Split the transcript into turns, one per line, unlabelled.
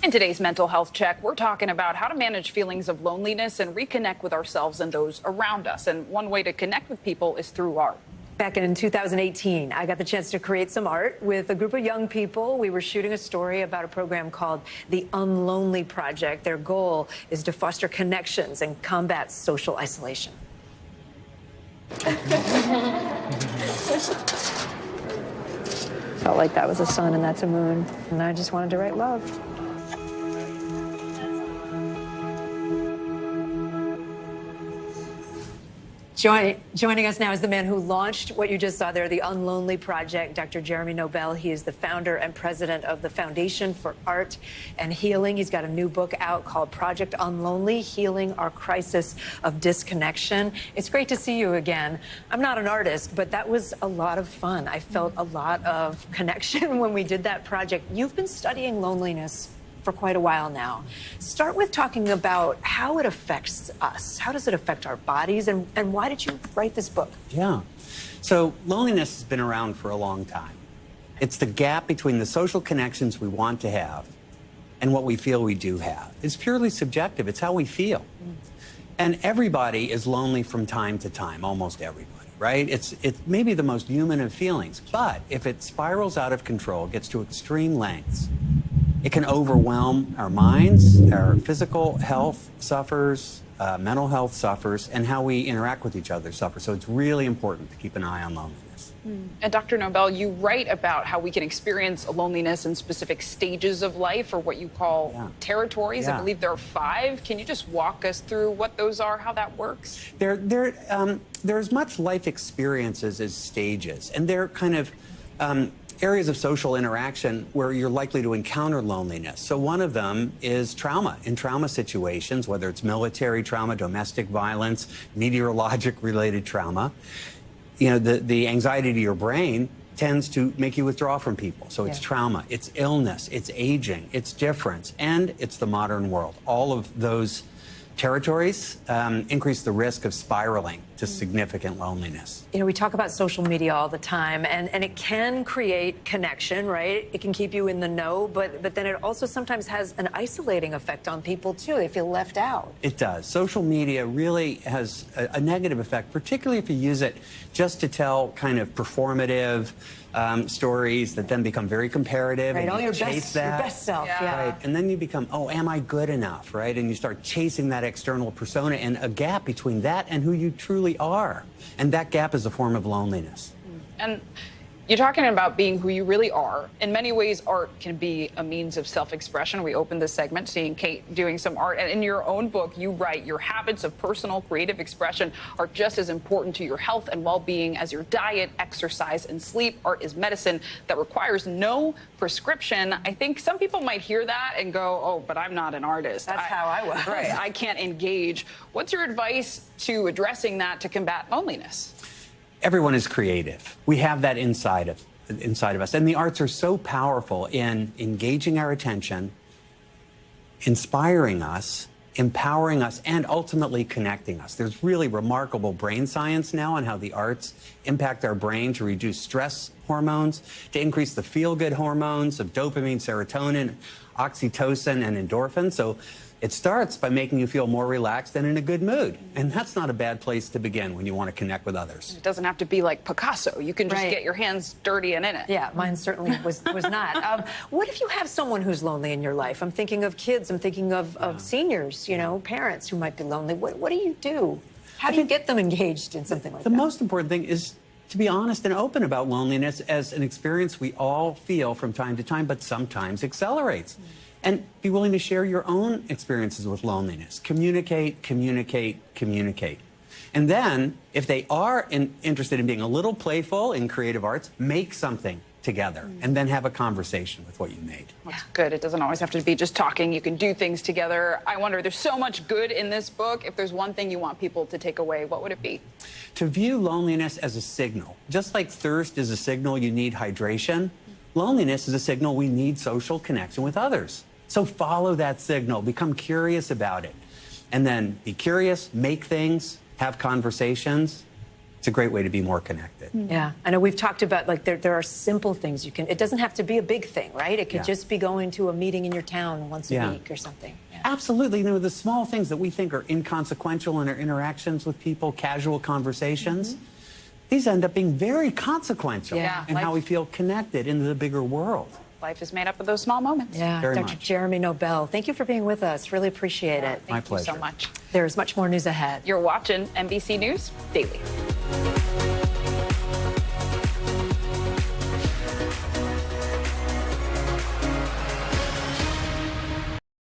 In today's mental health check, we're talking about how to manage feelings of loneliness and reconnect with ourselves and those around us. And one way to connect with people is through art.
Back in 2018, I got the chance to create some art with a group of young people. We were shooting a story about a program called the UnLonely Project. Their goal is to foster connections and combat social isolation. Felt like that was a sun and that's a moon. And I just wanted to write love. Joining us now is the man who launched what you just saw there, the UnLonely Project, Dr. Jeremy Nobel. He is the founder and president of the Foundation for Art and Healing. He's got a new book out called Project UnLonely, Healing Our Crisis of Disconnection. It's great to see you again. I'm not an artist, but that was a lot of fun. I felt a lot of connection when we did that project. You've been studying loneliness for quite a while now. Start with talking about how it affects us. How does it affect our bodies, and why did you write this book?
Yeah. So loneliness has been around for a long time. It's the gap between the social connections we want to have and what we feel we do have. It's purely subjective. It's how we feel. And everybody is lonely from time to time, almost everybody, right? It's maybe the most human of feelings. But if it spirals out of control, gets to extreme lengths, it can overwhelm our minds, our physical health suffers, mental health suffers, and how we interact with each other suffers. So it's really important to keep an eye on loneliness.
And Dr. Nobel, you write about how we can experience loneliness in specific stages of life, or what you call territories. I believe there are 5. Can you just walk us through what those are, how that works?
They're as much life experiences as stages, and they're kind of areas of social interaction where you're likely to encounter loneliness. So one of them is trauma. In trauma situations, whether it's military trauma, domestic violence, meteorologic-related trauma, you know, the anxiety to your brain tends to make you withdraw from people. So it's trauma, it's illness, it's aging, it's difference, and it's the modern world. All of those territories increase the risk of spiraling to significant loneliness.
You know, we talk about social media all the time, and it can create connection, right? It can keep you in the know, but then it also sometimes has an isolating effect on people, too. They feel left out.
It does. Social media really has a negative effect, particularly if you use it just to tell kind of performative stories that then become very comparative.
Right,
and
all
you
your
chase
best self. Yeah.
Right, and then you become, oh, am I good enough, right? And you start chasing that external persona, and a gap between that and who you truly are. And that gap is a form of loneliness.
And you're talking about being who you really are. In many ways, art can be a means of self-expression. We opened this segment seeing Kate doing some art. And in your own book, you write, your habits of personal creative expression are just as important to your health and well-being as your diet, exercise, and sleep. Art is medicine that requires no prescription. I think some people might hear that and go, oh, but I'm not an artist.
That's how I was.
Right, I can't engage. What's your advice to addressing that to combat loneliness?
Everyone is creative. We have that inside of us. And the arts are so powerful in engaging our attention, inspiring us, empowering us, and ultimately connecting us. There's really remarkable brain science now on how the arts impact our brain to reduce stress hormones, to increase the feel-good hormones of dopamine, serotonin, oxytocin, and endorphin. So it starts by making you feel more relaxed and in a good mood. And that's not a bad place to begin when you want to connect with others.
It doesn't have to be like Picasso. You can just get your hands dirty and in it.
Yeah, mine certainly was not. What if you have someone who's lonely in your life? I'm thinking of kids. I'm thinking of seniors, you know, parents who might be lonely. What do you do? How do you get them engaged in something like that?
The most important thing is to be honest and open about loneliness as an experience we all feel from time to time, but sometimes accelerates. And be willing to share your own experiences with loneliness. Communicate, communicate, communicate. And then, if they are interested in being a little playful in creative arts, make something together and then have a conversation with what you made.
That's good. It doesn't always have to be just talking. You can do things together. I wonder, there's so much good in this book. If there's one thing you want people to take away, what would it be?
To view loneliness as a signal. Just like thirst is a signal you need hydration, loneliness is a signal we need social connection with others. So follow that signal, become curious about it, and then be curious, make things, have conversations, it's a great way to be more connected.
Yeah, I know we've talked about, like, there are simple things you can, it doesn't have to be a big thing, right? It could just be going to a meeting in your town once a week or something. Yeah.
Absolutely. You know, the small things that we think are inconsequential in our interactions with people, casual conversations, these end up being very consequential in how we feel connected into the bigger world.
Life is made up of those small moments.
Yeah,
Very
Dr.
much.
Jeremy Nobel, thank you for being with us. Really appreciate it.
My
Thank you so
pleasure.
much.
There's much more news ahead.
You're watching NBC News Daily.